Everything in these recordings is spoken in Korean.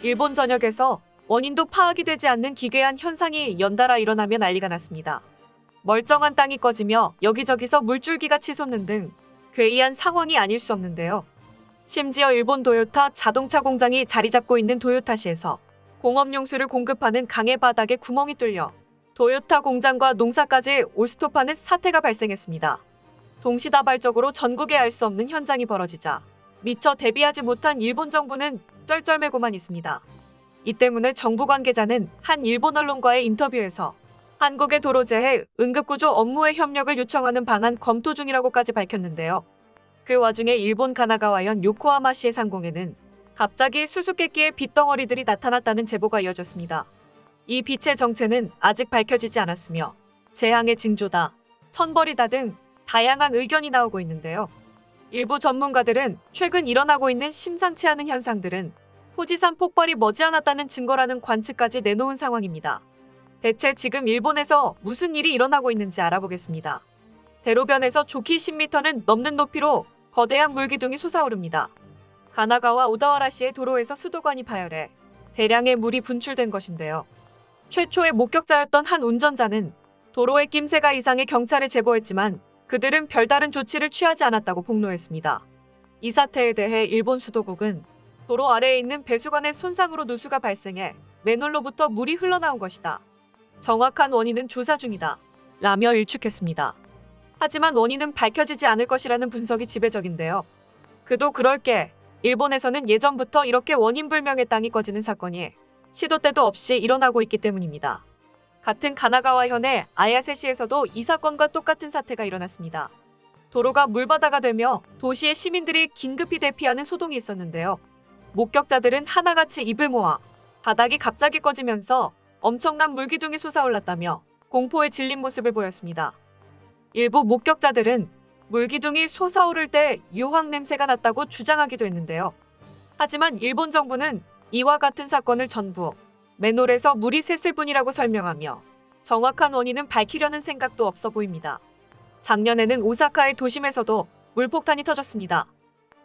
일본 전역에서 원인도 파악이 되지 않는 기괴한 현상이 연달아 일어나며 난리가 났습니다. 멀쩡한 땅이 꺼지며 여기저기서 물줄기가 치솟는 등 괴이한 상황이 아닐 수 없는데요. 심지어 일본 도요타 자동차 공장이 자리 잡고 있는 도요타시에서 공업용수를 공급하는 강의 바닥에 구멍이 뚫려 도요타 공장과 농사까지 올스톱하는 사태가 발생했습니다. 동시다발적으로 전국에 알 수 없는 현장이 벌어지자 미처 대비하지 못한 일본 정부는 쩔쩔매고만 있습니다. 이 때문에 정부 관계자는 한 일본 언론과의 인터뷰에서 한국의 도로재해 응급구조 업무에 협력을 요청하는 방안 검토 중이라고까지 밝혔는데요. 그 와중에 일본 가나가와현 요코하마시의 상공에는 갑자기 수수께끼의 빗덩어리들이 나타났다는 제보가 이어졌습니다. 이 빛의 정체는 아직 밝혀지지 않았으며 재앙의 징조다, 천벌이다 등 다양한 의견이 나오고 있는데요. 일부 전문가들은 최근 일어나고 있는 심상치 않은 현상들은 후지산 폭발이 머지않았다는 증거라는 관측까지 내놓은 상황입니다. 대체 지금 일본에서 무슨 일이 일어나고 있는지 알아보겠습니다. 대로변에서 좋기 10m는 넘는 높이로 거대한 물기둥이 솟아오릅니다. 가나가와 오다와라시의 도로에서 수도관이 파열해 대량의 물이 분출된 것인데요. 최초의 목격자였던 한 운전자는 도로에 낌새가 이상해 경찰에 제보했지만 그들은 별다른 조치를 취하지 않았다고 폭로했습니다. 이 사태에 대해 일본 수도국은 도로 아래에 있는 배수관의 손상으로 누수가 발생해 맨홀로부터 물이 흘러나온 것이다. 정확한 원인은 조사 중이다. 라며 일축했습니다. 하지만 원인은 밝혀지지 않을 것이라는 분석이 지배적인데요. 그도 그럴 게 일본에서는 예전부터 이렇게 원인불명의 땅이 꺼지는 사건이 시도 때도 없이 일어나고 있기 때문입니다. 같은 가나가와현의 아야세시에서도 이 사건과 똑같은 사태가 일어났습니다. 도로가 물바다가 되며 도시의 시민들이 긴급히 대피하는 소동이 있었는데요. 목격자들은 하나같이 입을 모아 바닥이 갑자기 꺼지면서 엄청난 물기둥이 솟아올랐다며 공포에 질린 모습을 보였습니다. 일부 목격자들은 물기둥이 솟아오를 때 유황 냄새가 났다고 주장하기도 했는데요. 하지만 일본 정부는 이와 같은 사건을 전부 맨홀에서 물이 샜을 뿐이라고 설명하며 정확한 원인은 밝히려는 생각도 없어 보입니다. 작년에는 오사카의 도심에서도 물폭탄이 터졌습니다.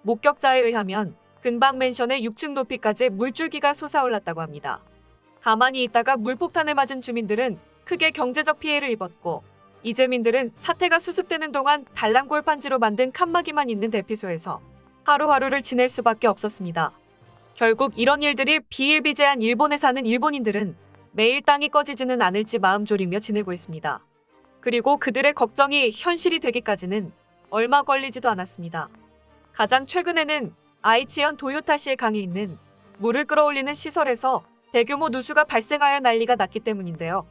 목격자에 의하면 근방 맨션의 6층 높이까지 물줄기가 솟아올랐다고 합니다. 가만히 있다가 물폭탄을 맞은 주민들은 크게 경제적 피해를 입었고 이재민들은 사태가 수습되는 동안 단란골판지로 만든 칸막이만 있는 대피소에서 하루하루를 지낼 수밖에 없었습니다. 결국 이런 일들이 비일비재한 일본에 사는 일본인들은 매일 땅이 꺼지지는 않을지 마음 졸이며 지내고 있습니다. 그리고 그들의 걱정이 현실이 되기까지는 얼마 걸리지도 않았습니다. 가장 최근에는 아이치현 도요타시의 강에 있는 물을 끌어올리는 시설에서 대규모 누수가 발생하여 난리가 났기 때문인데요.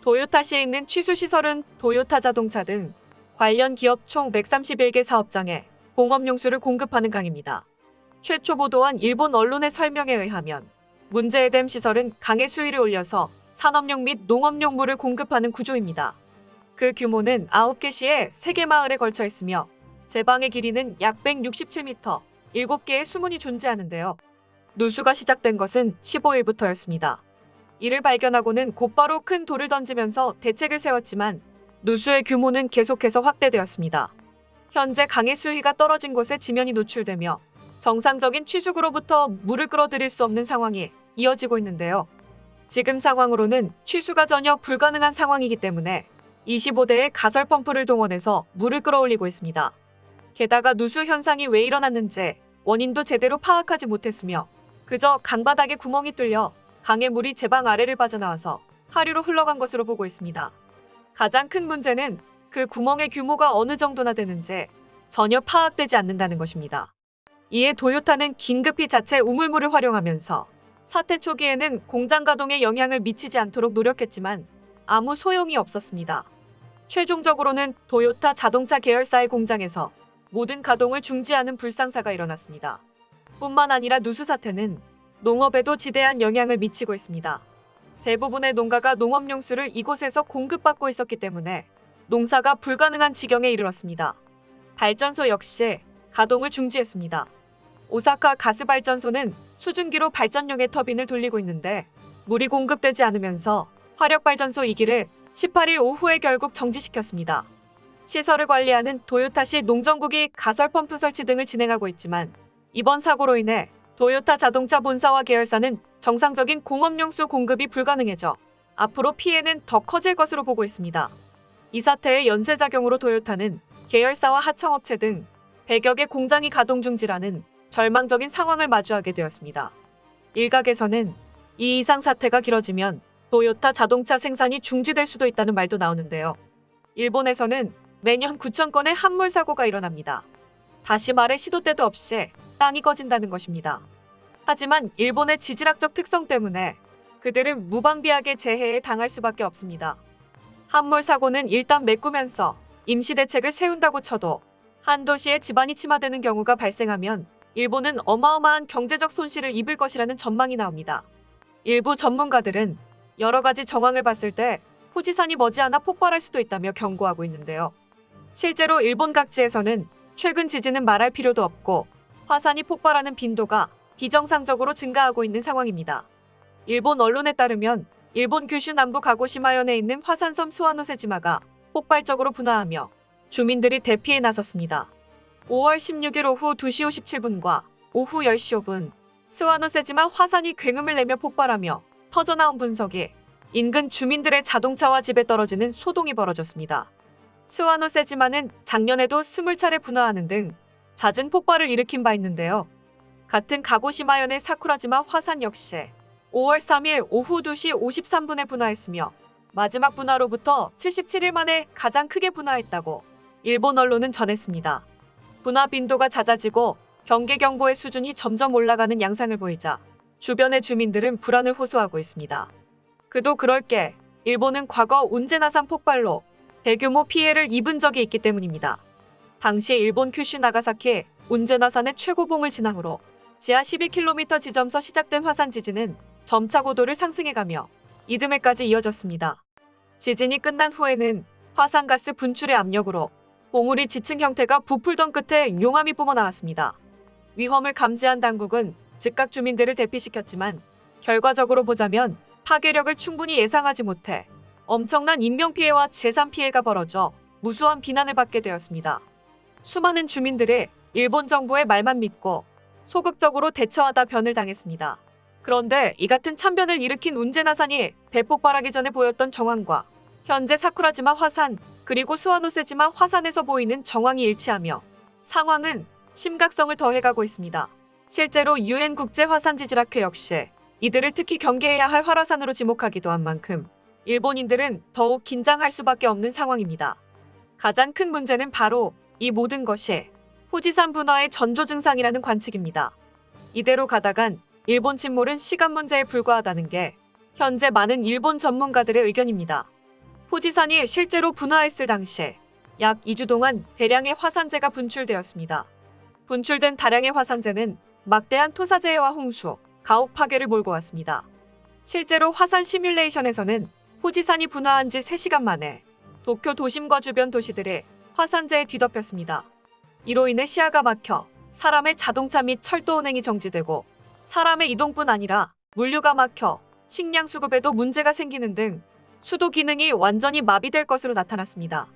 도요타시에 있는 취수시설은 도요타 자동차 등 관련 기업 총 131개 사업장에 공업용수를 공급하는 강입니다. 최초 보도한 일본 언론의 설명에 의하면 문제의 댐 시설은 강의 수위를 올려서 산업용 및 농업용 물을 공급하는 구조입니다. 그 규모는 9개 시에 3개 마을에 걸쳐 있으며 제방의 길이는 약 167m, 7개의 수문이 존재하는데요. 누수가 시작된 것은 15일부터였습니다. 이를 발견하고는 곧바로 큰 돌을 던지면서 대책을 세웠지만 누수의 규모는 계속해서 확대되었습니다. 현재 강의 수위가 떨어진 곳에 지면이 노출되며 정상적인 취수구로부터 물을 끌어들일 수 없는 상황이 이어지고 있는데요. 지금 상황으로는 취수가 전혀 불가능한 상황이기 때문에 25대의 가설 펌프를 동원해서 물을 끌어올리고 있습니다. 게다가 누수 현상이 왜 일어났는지 원인도 제대로 파악하지 못했으며 그저 강바닥에 구멍이 뚫려 강의 물이 제방 아래를 빠져나와서 하류로 흘러간 것으로 보고 있습니다. 가장 큰 문제는 그 구멍의 규모가 어느 정도나 되는지 전혀 파악되지 않는다는 것입니다. 이에 도요타는 긴급히 자체 우물물을 활용하면서 사태 초기에는 공장 가동에 영향을 미치지 않도록 노력했지만 아무 소용이 없었습니다. 최종적으로는 도요타 자동차 계열사의 공장에서 모든 가동을 중지하는 불상사가 일어났습니다. 뿐만 아니라 누수 사태는 농업에도 지대한 영향을 미치고 있습니다. 대부분의 농가가 농업용수를 이곳에서 공급받고 있었기 때문에 농사가 불가능한 지경에 이르렀습니다. 발전소 역시 가동을 중지했습니다. 오사카 가스발전소는 수증기로 발전용의 터빈을 돌리고 있는데 물이 공급되지 않으면서 화력발전소 2기를 18일 오후에 결국 정지시켰습니다. 시설을 관리하는 도요타시 농정국이 가설 펌프 설치 등을 진행하고 있지만 이번 사고로 인해 도요타 자동차 본사와 계열사는 정상적인 공업용수 공급이 불가능해져 앞으로 피해는 더 커질 것으로 보고 있습니다. 이 사태의 연쇄작용으로 토요타는 계열사와 하청업체 등 100여 개 공장이 가동 중지라는 절망적인 상황을 마주하게 되었습니다. 일각에서는 이 이상 사태가 길어지면 토요타 자동차 생산이 중지될 수도 있다는 말도 나오는데요. 일본에서는 매년 9천 건의 함몰 사고가 일어납니다. 다시 말해 시도 때도 없이 땅이 꺼진다는 것입니다. 하지만 일본의 지질학적 특성 때문에 그들은 무방비하게 재해에 당할 수밖에 없습니다. 함몰 사고는 일단 메꾸면서 임시 대책을 세운다고 쳐도 한 도시의 지반이 침하되는 경우가 발생하면 일본은 어마어마한 경제적 손실을 입을 것이라는 전망이 나옵니다. 일부 전문가들은 여러 가지 정황을 봤을 때 후지산이 머지않아 폭발할 수도 있다며 경고하고 있는데요. 실제로 일본 각지에서는 최근 지진은 말할 필요도 없고 화산이 폭발하는 빈도가 비정상적으로 증가하고 있는 상황입니다. 일본 언론에 따르면 일본 규슈 남부 가고시마현에 있는 화산섬 스와노세지마가 폭발적으로 분화하며 주민들이 대피에 나섰습니다. 5월 16일 오후 2시 57분과 오후 10시 5분 스와노세지마 화산이 굉음을 내며 폭발하며 터져나온 분석에 인근 주민들의 자동차와 집에 떨어지는 소동이 벌어졌습니다. 스와노세지마는 작년에도 20차례 분화하는 등 잦은 폭발을 일으킨 바 있는데요. 같은 가고시마현의 사쿠라지마 화산 역시 5월 3일 오후 2시 53분에 분화했으며 마지막 분화로부터 77일 만에 가장 크게 분화했다고 일본 언론은 전했습니다. 분화 빈도가 잦아지고 경계경보의 수준이 점점 올라가는 양상을 보이자 주변의 주민들은 불안을 호소하고 있습니다. 그도 그럴 게 일본은 과거 운제나산 폭발로 대규모 피해를 입은 적이 있기 때문입니다. 당시 일본 큐슈 나가사키 운제나산의 최고봉을 진앙으로 지하 12km 지점서 시작된 화산 지진은 점차 고도를 상승해가며 이듬해까지 이어졌습니다. 지진이 끝난 후에는 화산가스 분출의 압력으로 봉우리 지층 형태가 부풀던 끝에 용암이 뿜어나왔습니다. 위험을 감지한 당국은 즉각 주민들을 대피시켰지만 결과적으로 보자면 파괴력을 충분히 예상하지 못해 엄청난 인명피해와 재산피해가 벌어져 무수한 비난을 받게 되었습니다. 수많은 주민들이 일본 정부의 말만 믿고 소극적으로 대처하다 변을 당했습니다. 그런데 이 같은 참변을 일으킨 운제나산이 대폭발하기 전에 보였던 정황과 현재 사쿠라지마 화산 그리고 스와노세지마 화산에서 보이는 정황이 일치하며 상황은 심각성을 더해가고 있습니다. 실제로 유엔 국제화산지질학회 역시 이들을 특히 경계해야 할 활화산으로 지목하기도 한 만큼 일본인들은 더욱 긴장할 수밖에 없는 상황입니다. 가장 큰 문제는 바로 이 모든 것이 후지산 분화의 전조 증상이라는 관측입니다. 이대로 가다간 일본 침몰은 시간 문제에 불과하다는 게 현재 많은 일본 전문가들의 의견입니다. 후지산이 실제로 분화했을 당시 약 2주 동안 대량의 화산재가 분출되었습니다. 분출된 다량의 화산재는 막대한 토사재해와 홍수, 가옥 파괴를 몰고 왔습니다. 실제로 화산 시뮬레이션에서는 후지산이 분화한 지 3시간 만에 도쿄 도심과 주변 도시들의 화산재에 뒤덮였습니다. 이로 인해 시야가 막혀 사람의 자동차 및 철도 운행이 정지되고 사람의 이동뿐 아니라 물류가 막혀 식량 수급에도 문제가 생기는 등 수도 기능이 완전히 마비될 것으로 나타났습니다.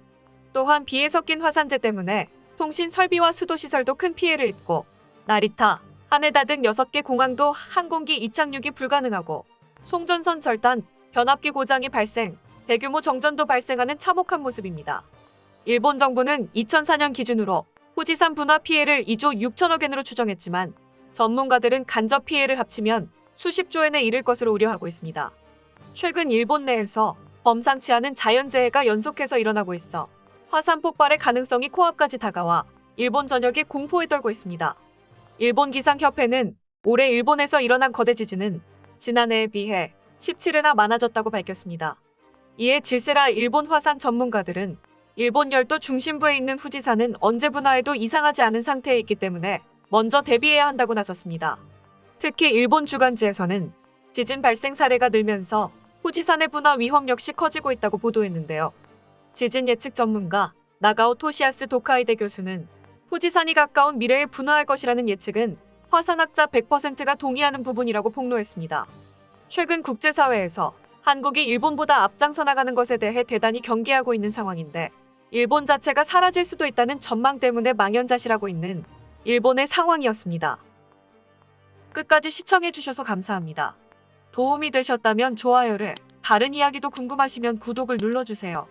또한 비에 섞인 화산재 때문에 통신 설비와 수도 시설도 큰 피해를 입고 나리타, 하네다 등 6개 공항도 항공기 이착륙이 불가능하고 송전선 절단, 변압기 고장이 발생, 대규모 정전도 발생하는 참혹한 모습입니다. 일본 정부는 2004년 기준으로 후지산 분화 피해를 2조 6천억 엔으로 추정했지만 전문가들은 간접 피해를 합치면 수십조 엔에 이를 것으로 우려하고 있습니다. 최근 일본 내에서 범상치 않은 자연재해가 연속해서 일어나고 있어 화산 폭발의 가능성이 코앞까지 다가와 일본 전역이 공포에 떨고 있습니다. 일본 기상협회는 올해 일본에서 일어난 거대 지진은 지난해에 비해 17회나 많아졌다고 밝혔습니다. 이에 질세라 일본 화산 전문가들은 일본 열도 중심부에 있는 후지산은 언제 분화해도 이상하지 않은 상태에 있기 때문에 먼저 대비해야 한다고 나섰습니다. 특히 일본 주간지에서는 지진 발생 사례가 늘면서 후지산의 분화 위험 역시 커지고 있다고 보도했는데요. 지진 예측 전문가 나가오 토시야스 도카이데 교수는 후지산이 가까운 미래에 분화할 것이라는 예측은 화산학자 100%가 동의하는 부분이라고 폭로했습니다. 최근 국제사회에서 한국이 일본보다 앞장서 나가는 것에 대해 대단히 경계하고 있는 상황인데 일본 자체가 사라질 수도 있다는 전망 때문에 망연자실하고 있는 일본의 상황이었습니다. 끝까지 시청해주셔서 감사합니다. 도움이 되셨다면 좋아요를, 다른 이야기도 궁금하시면 구독을 눌러주세요.